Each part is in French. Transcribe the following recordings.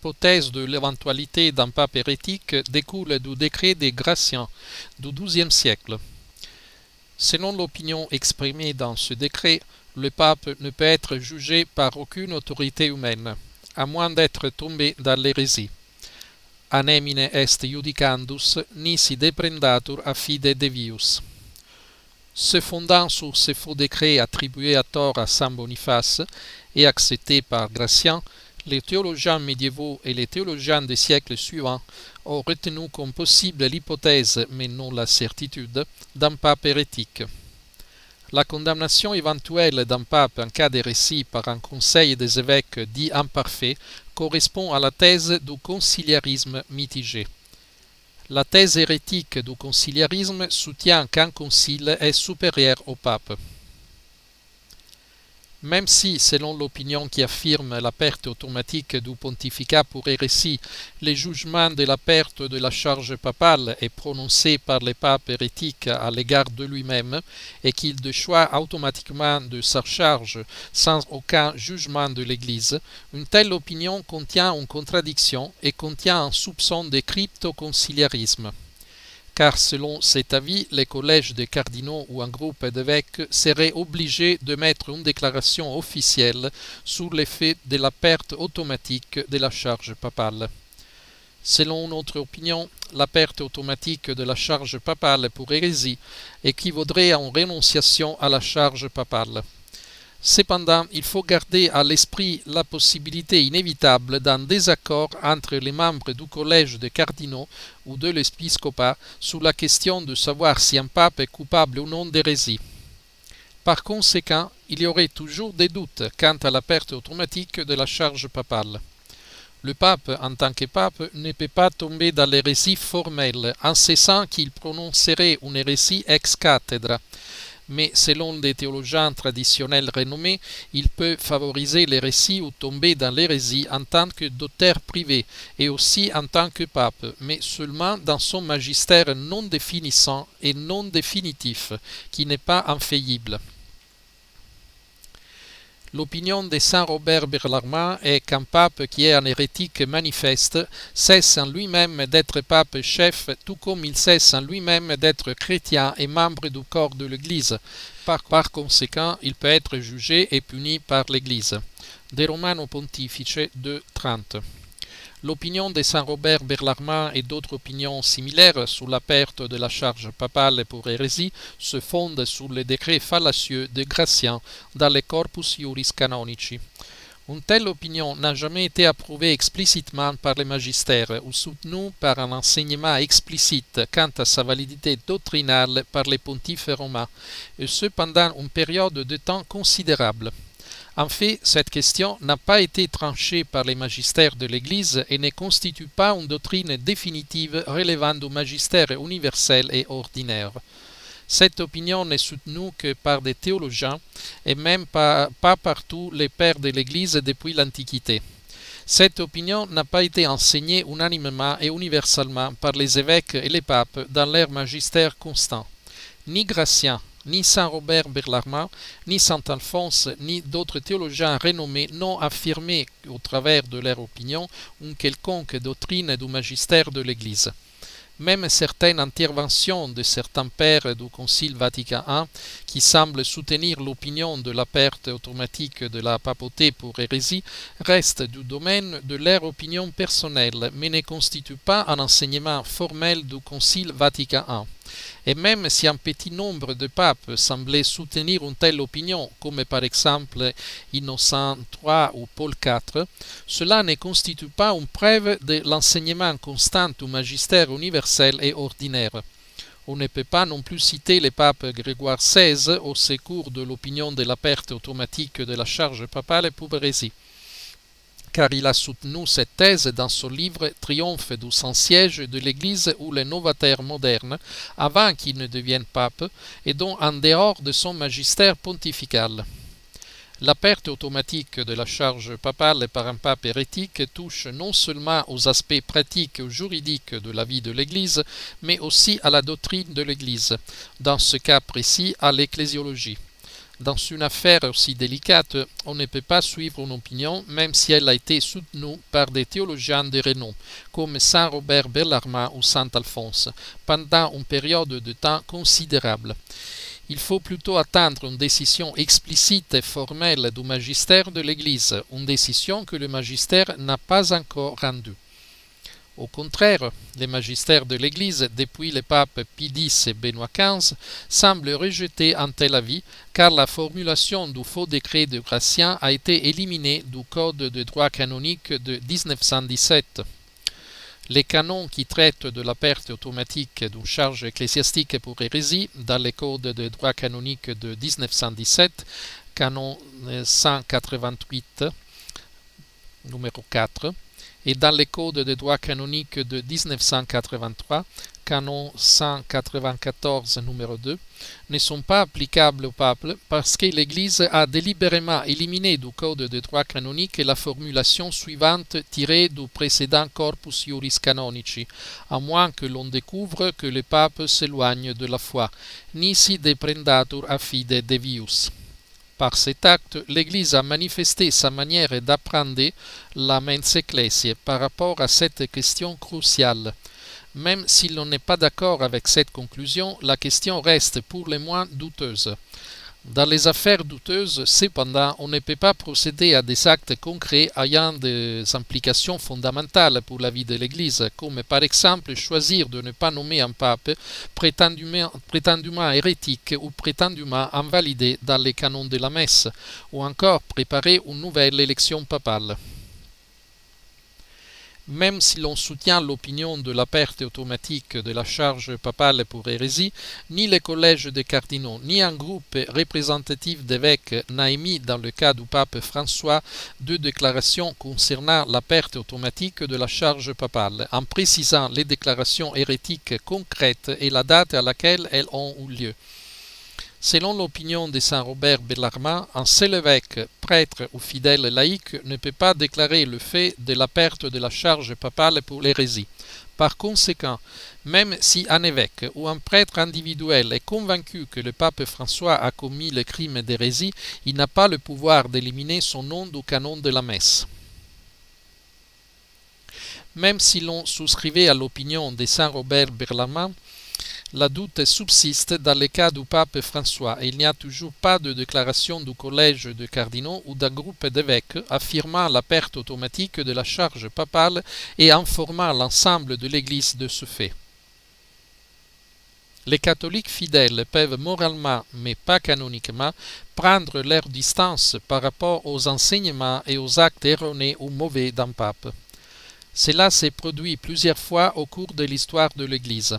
l'hypothèse de l'éventualité d'un pape hérétique découle du décret des Gratiens du XIIe siècle. Selon l'opinion exprimée dans ce décret, le pape ne peut être jugé par aucune autorité humaine, à moins d'être tombé dans l'hérésie. Anemine est judicandus, nisi deprendatur a fide devius. Se fondant sur ce faux décret attribué à tort à saint Boniface et accepté par Gratien, les théologiens médiévaux et les théologiens des siècles suivants ont retenu comme possible l'hypothèse, mais non la certitude, d'un pape hérétique. La condamnation éventuelle d'un pape en cas d'hérésie par un conseil des évêques dit imparfait correspond à la thèse du conciliarisme mitigé. La thèse hérétique du conciliarisme soutient qu'un concile est supérieur au pape. Même si, selon l'opinion qui affirme la perte automatique du pontificat pour hérésie, le jugement de la perte de la charge papale est prononcé par le pape hérétique à l'égard de lui-même et qu'il déchoit automatiquement de sa charge sans aucun jugement de l'Église, une telle opinion contient une contradiction et contient un soupçon de cryptoconciliarisme. Car selon cet avis, les collèges de cardinaux ou un groupe d'évêques seraient obligés de mettre une déclaration officielle sur l'effet de la perte automatique de la charge papale. Selon notre opinion, la perte automatique de la charge papale pour hérésie équivaudrait à une renonciation à la charge papale. Cependant, il faut garder à l'esprit la possibilité inévitable d'un désaccord entre les membres du collège des cardinaux ou de l'épiscopat sur la question de savoir si un pape est coupable ou non d'hérésie. Par conséquent, il y aurait toujours des doutes quant à la perte automatique de la charge papale. Le pape, en tant que pape, ne peut pas tomber dans l'hérésie formelle, en cessant qu'il prononcerait une hérésie ex cathedra. Mais selon des théologiens traditionnels renommés, il peut favoriser l'hérésie ou tomber dans l'hérésie en tant que d'auteur privé et aussi en tant que pape, mais seulement dans son magistère non définissant et non définitif, qui n'est pas infaillible. L'opinion de saint Robert Bellarmine est qu'un pape qui est un hérétique manifeste cesse en lui-même d'être pape chef, tout comme il cesse en lui-même d'être chrétien et membre du corps de l'Église. Par conséquent, il peut être jugé et puni par l'Église. De Romano Pontifice 2.30. L'opinion de saint Robert Bellarmine et d'autres opinions similaires sur la perte de la charge papale pour hérésie se fondent sur le décret fallacieux de Gratien dans les Corpus Juris Canonici. Une telle opinion n'a jamais été approuvée explicitement par les magistères ou soutenue par un enseignement explicite quant à sa validité doctrinale par les pontifes romains, et ce pendant une période de temps considérable. En fait, cette question n'a pas été tranchée par les magistères de l'Église et ne constitue pas une doctrine définitive relevant du magistère universel et ordinaire. Cette opinion n'est soutenue que par des théologiens et même pas par tous les pères de l'Église depuis l'Antiquité. Cette opinion n'a pas été enseignée unanimement et universellement par les évêques et les papes dans leur magistère constant. Ni Gratien, ni saint Robert Bellarmine, ni saint Alphonse, ni d'autres théologiens renommés n'ont affirmé, au travers de leur opinion, une quelconque doctrine du magistère de l'Église. Même certaines interventions de certains pères du Concile Vatican I, qui semblent soutenir l'opinion de la perte automatique de la papauté pour hérésie, restent du domaine de leur opinion personnelle, mais ne constituent pas un enseignement formel du Concile Vatican I. Et même si un petit nombre de papes semblaient soutenir une telle opinion, comme par exemple Innocent III ou Paul IV, cela ne constitue pas une preuve de l'enseignement constant du magistère universel et ordinaire. On ne peut pas non plus citer le pape Grégoire XVI au secours de l'opinion de la perte automatique de la charge papale pour hérésie, car il a soutenu cette thèse dans son livre Triomphe du Saint-Siège de l'Église ou les novataires modernes, avant qu'il ne devienne pape, et donc en dehors de son magistère pontifical. La perte automatique de la charge papale par un pape hérétique touche non seulement aux aspects pratiques ou juridiques de la vie de l'Église, mais aussi à la doctrine de l'Église, dans ce cas précis à l'ecclésiologie. Dans une affaire aussi délicate, on ne peut pas suivre une opinion, même si elle a été soutenue par des théologiens de renom, comme Saint Robert Bellarmine ou Saint Alphonse, pendant une période de temps considérable. Il faut plutôt attendre une décision explicite et formelle du magistère de l'Église, une décision que le magistère n'a pas encore rendue. Au contraire, les magistères de l'Église, depuis les papes Pie X et Benoît XV, semblent rejeter un tel avis, car la formulation du faux décret de Gratien a été éliminée du Code de droit canonique de 1917. Les canons qui traitent de la perte automatique d'une charge ecclésiastique pour hérésie dans les codes de droit canonique de 1917, canon 188, numéro 4, et dans les codes de droit canonique de 1983, canon 194 numéro 2, ne sont pas applicables au pape parce que l'Église a délibérément éliminé du code de droit canonique la formulation suivante tirée du précédent Corpus Juris Canonici, à moins que l'on découvre que le pape s'éloigne de la foi, nisi deprendatur a fide devius. Par cet acte, l'Église a manifesté sa manière d'apprendre la mens ecclesiae par rapport à cette question cruciale. Même si l'on n'est pas d'accord avec cette conclusion, la question reste pour le moins douteuse. Dans les affaires douteuses, cependant, on ne peut pas procéder à des actes concrets ayant des implications fondamentales pour la vie de l'Église, comme par exemple choisir de ne pas nommer un pape prétendument hérétique ou prétendument invalidé dans les canons de la messe, ou encore préparer une nouvelle élection papale. Même si l'on soutient l'opinion de la perte automatique de la charge papale pour hérésie, ni les collèges de cardinaux, ni un groupe représentatif d'évêques n'a émis dans le cas du pape François de déclarations concernant la perte automatique de la charge papale, en précisant les déclarations hérétiques concrètes et la date à laquelle elles ont eu lieu. Selon l'opinion de Saint Robert Bellarmine, un seul évêque, prêtre ou fidèle laïque ne peut pas déclarer le fait de la perte de la charge papale pour l'hérésie. Par conséquent, même si un évêque ou un prêtre individuel est convaincu que le pape François a commis le crime d'hérésie, il n'a pas le pouvoir d'éliminer son nom du canon de la messe. Même si l'on souscrivait à l'opinion de Saint Robert Bellarmine, la doute subsiste dans le cas du pape François et il n'y a toujours pas de déclaration du collège de cardinaux ou d'un groupe d'évêques affirmant la perte automatique de la charge papale et informant l'ensemble de l'Église de ce fait. Les catholiques fidèles peuvent moralement, mais pas canoniquement, prendre leur distance par rapport aux enseignements et aux actes erronés ou mauvais d'un pape. Cela s'est produit plusieurs fois au cours de l'histoire de l'Église.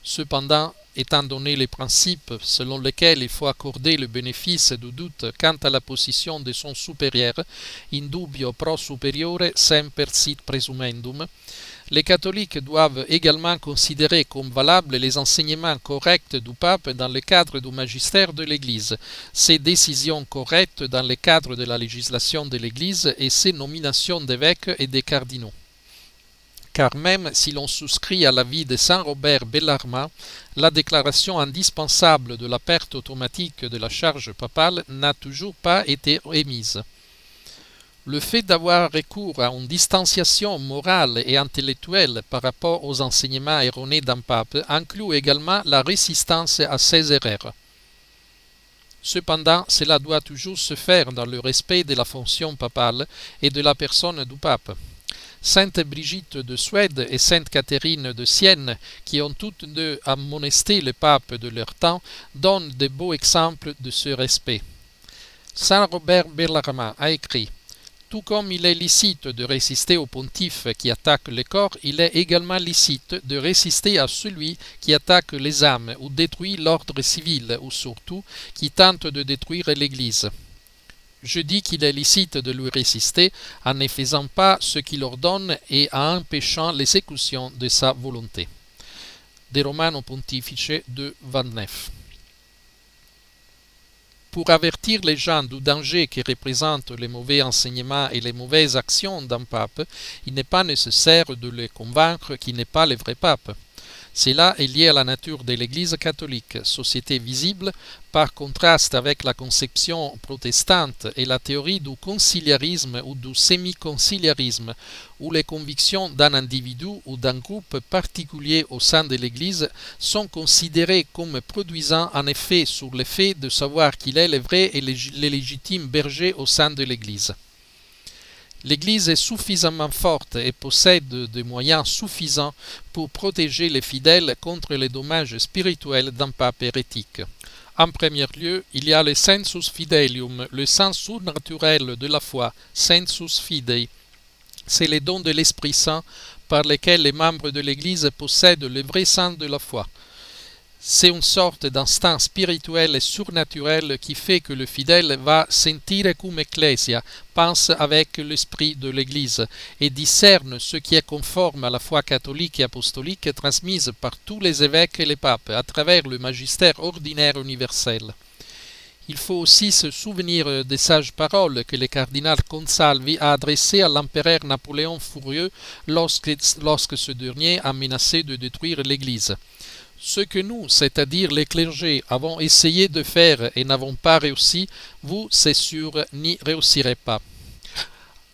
Cependant, étant donné les principes selon lesquels il faut accorder le bénéfice du doute quant à la position de son supérieur, in dubio pro superiore semper sit presumendum, les catholiques doivent également considérer comme valables les enseignements corrects du pape dans le cadre du magistère de l'Église, ses décisions correctes dans le cadre de la législation de l'Église et ses nominations d'évêques et de cardinaux. Car même si l'on souscrit à l'avis de Saint Robert Bellarmine, la déclaration indispensable de la perte automatique de la charge papale n'a toujours pas été émise. Le fait d'avoir recours à une distanciation morale et intellectuelle par rapport aux enseignements erronés d'un pape inclut également la résistance à ces erreurs. Cependant, cela doit toujours se faire dans le respect de la fonction papale et de la personne du pape. Sainte Brigitte de Suède et Sainte Catherine de Sienne, qui ont toutes deux admonesté le pape de leur temps, donnent de beaux exemples de ce respect. Saint Robert Bellarmine a écrit « Tout comme il est licite de résister au pontife qui attaque le corps, il est également licite de résister à celui qui attaque les âmes ou détruit l'ordre civil ou surtout qui tente de détruire l'Église. » Je dis qu'il est licite de lui résister en ne faisant pas ce qu'il ordonne et en empêchant l'exécution de sa volonté. De Romano Pontifice 2:29. Pour avertir les gens du danger que représentent les mauvais enseignements et les mauvaises actions d'un pape, il n'est pas nécessaire de les convaincre qu'il n'est pas le vrai pape. Cela est lié à la nature de l'Église catholique, société visible, par contraste avec la conception protestante et la théorie du conciliarisme ou du semi-conciliarisme, où les convictions d'un individu ou d'un groupe particulier au sein de l'Église sont considérées comme produisant un effet sur le fait de savoir qu'il est le vrai et le légitime berger au sein de l'Église. L'Église est suffisamment forte et possède des moyens suffisants pour protéger les fidèles contre les dommages spirituels d'un pape hérétique. En premier lieu, il y a le sensus fidelium, le sens surnaturel de la foi, sensus fidei. C'est le don de l'Esprit Saint par lequel les membres de l'Église possèdent le vrai sens de la foi. C'est une sorte d'instinct spirituel et surnaturel qui fait que le fidèle va sentire cum ecclesia, pense avec l'esprit de l'Église, et discerne ce qui est conforme à la foi catholique et apostolique transmise par tous les évêques et les papes à travers le magistère ordinaire universel. Il faut aussi se souvenir des sages paroles que le cardinal Consalvi a adressées à l'empereur Napoléon furieux lorsque ce dernier a menacé de détruire l'Église. Ce que nous, c'est-à-dire les clergés, avons essayé de faire et n'avons pas réussi, vous, c'est sûr, n'y réussirez pas.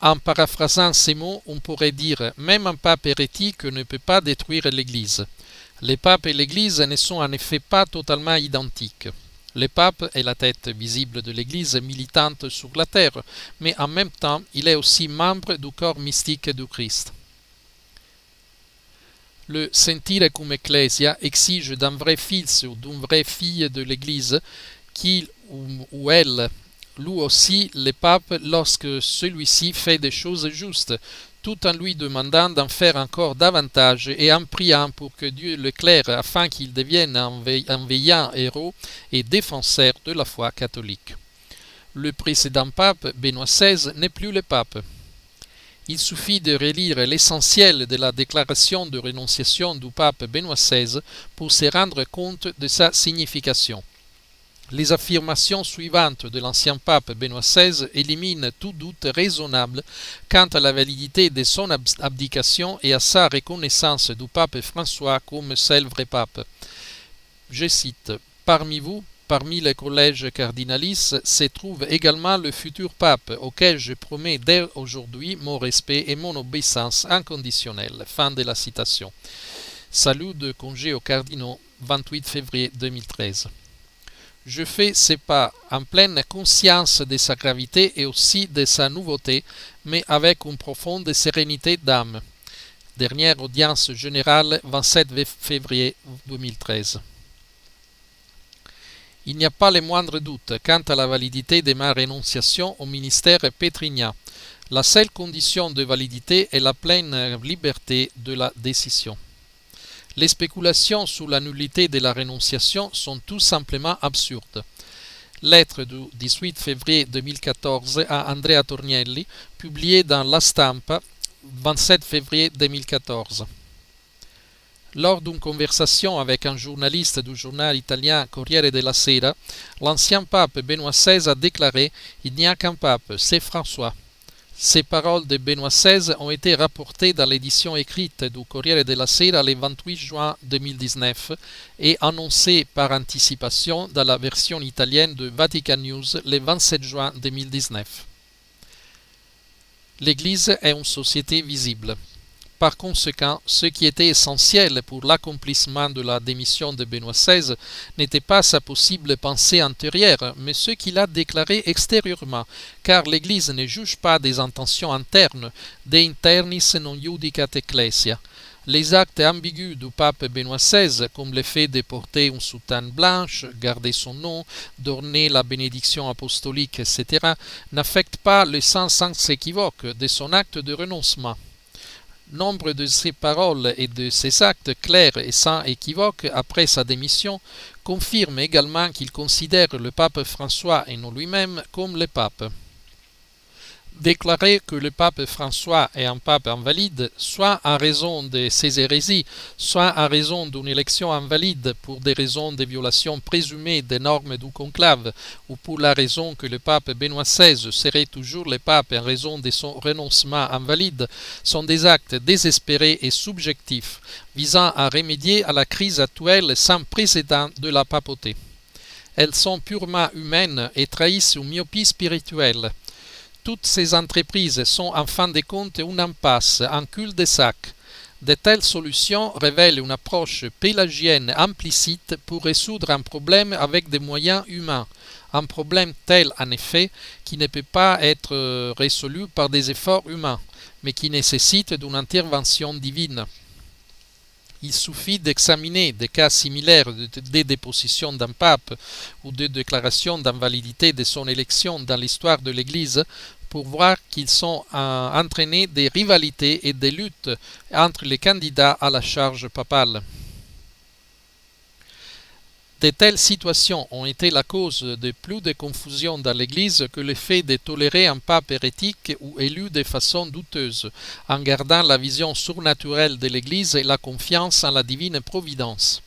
En paraphrasant ces mots, on pourrait dire « Même un pape hérétique ne peut pas détruire l'Église ». Les papes et l'Église ne sont en effet pas totalement identiques. Le pape est la tête visible de l'Église militante sur la terre, mais en même temps, il est aussi membre du corps mystique du Christ. Le sentire cum ecclesia exige d'un vrai fils ou d'une vraie fille de l'Église qu'il ou elle loue aussi le pape lorsque celui-ci fait des choses justes, tout en lui demandant d'en faire encore davantage et en priant pour que Dieu l'éclaire afin qu'il devienne un veillant héros et défenseur de la foi catholique. Le précédent pape, Benoît XVI, n'est plus le pape. Il suffit de relire l'essentiel de la déclaration de renonciation du pape Benoît XVI pour se rendre compte de sa signification. Les affirmations suivantes de l'ancien pape Benoît XVI éliminent tout doute raisonnable quant à la validité de son abdication et à sa reconnaissance du pape François comme seul vrai pape. Je cite « Parmi vous, parmi les collèges cardinalistes, se trouve également le futur pape, auquel je promets dès aujourd'hui mon respect et mon obéissance inconditionnelle. » Fin de la citation. Salut de congé aux cardinaux, 28 février 2013. Je fais ces pas en pleine conscience de sa gravité et aussi de sa nouveauté, mais avec une profonde sérénité d'âme. Dernière audience générale, 27 février 2013. Il n'y a pas le moindre doute quant à la validité de ma renonciation au ministère pétrinien. La seule condition de validité est la pleine liberté de la décision. Les spéculations sur la nullité de la renonciation sont tout simplement absurdes. Lettre du 18 février 2014 à Andrea Tornielli, publiée dans La Stampa, 27 février 2014. Lors d'une conversation avec un journaliste du journal italien Corriere della Sera, l'ancien pape Benoît XVI a déclaré « Il n'y a qu'un pape, c'est François ». Ces paroles de Benoît XVI ont été rapportées dans l'édition écrite du Corriere della Sera le 28 juin 2019 et annoncées par anticipation dans la version italienne de Vatican News le 27 juin 2019. L'Église est une société visible. Par conséquent, ce qui était essentiel pour l'accomplissement de la démission de Benoît XVI n'était pas sa possible pensée antérieure, mais ce qu'il a déclaré extérieurement, car l'Église ne juge pas des intentions internes, de internis non judicat ecclesia. Les actes ambigus du pape Benoît XVI, comme le fait de porter une soutane blanche, garder son nom, d'orner la bénédiction apostolique, etc., n'affectent pas le sens sans équivoque de son acte de renoncement. Nombre de ses paroles et de ses actes clairs et sans équivoque après sa démission confirment également qu'il considère le pape François et non lui-même comme le pape. déclarer que le pape François est un pape invalide, soit en raison de ses hérésies, soit en raison d'une élection invalide pour des raisons de violation présumée des normes du conclave, ou pour la raison que le pape Benoît XVI serait toujours le pape en raison de son renoncement invalide, sont des actes désespérés et subjectifs, visant à remédier à la crise actuelle sans précédent de la papauté. Elles sont purement humaines et trahissent une myopie spirituelle. Toutes ces entreprises sont en fin de compte une impasse, un cul-de-sac. De telles solutions révèlent une approche pélagienne implicite pour résoudre un problème avec des moyens humains. Un problème tel, en effet, qui ne peut pas être résolu par des efforts humains, mais qui nécessite d'une intervention divine. Il suffit d'examiner des cas similaires de déposition d'un pape ou de déclaration d'invalidité de son élection dans l'histoire de l'Église pour voir qu'ils ont entraîné des rivalités et des luttes entre les candidats à la charge papale. De telles situations ont été la cause de plus de confusion dans l'Église que le fait de tolérer un pape hérétique ou élu de façon douteuse, en gardant la vision surnaturelle de l'Église et la confiance en la divine providence.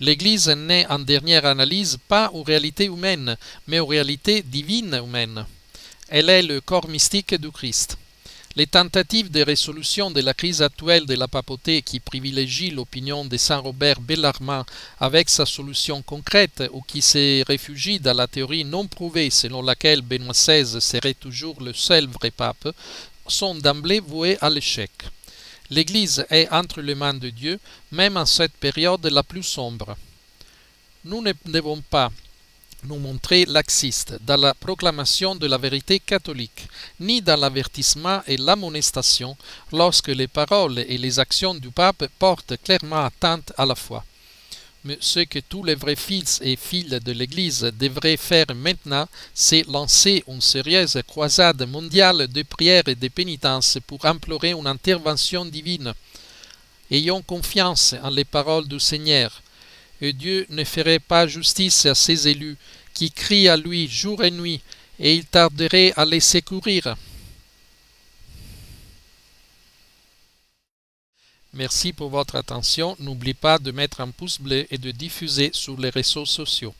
L'Église n'est en dernière analyse pas aux réalités humaines, mais aux réalités divines humaines. Elle est le corps mystique du Christ. Les tentatives de résolution de la crise actuelle de la papauté qui privilégie l'opinion de Saint Robert Bellarmine avec sa solution concrète ou qui se réfugie dans la théorie non prouvée selon laquelle Benoît XVI serait toujours le seul vrai pape sont d'emblée vouées à l'échec. L'Église est entre les mains de Dieu, même en cette période la plus sombre. Nous ne devons pas nous montrer laxistes dans la proclamation de la vérité catholique, ni dans l'avertissement et l'amonestation lorsque les paroles et les actions du pape portent clairement atteinte à la foi. Mais ce que tous les vrais fils et filles de l'Église devraient faire maintenant, c'est lancer une sérieuse croisade mondiale de prière et de pénitence pour implorer une intervention divine. Ayons confiance en les paroles du Seigneur, et Dieu ne ferait pas justice à ses élus, qui crient à lui jour et nuit, et il tarderait à les secourir. Merci pour votre attention. N'oubliez pas de mettre un pouce bleu et de diffuser sur les réseaux sociaux.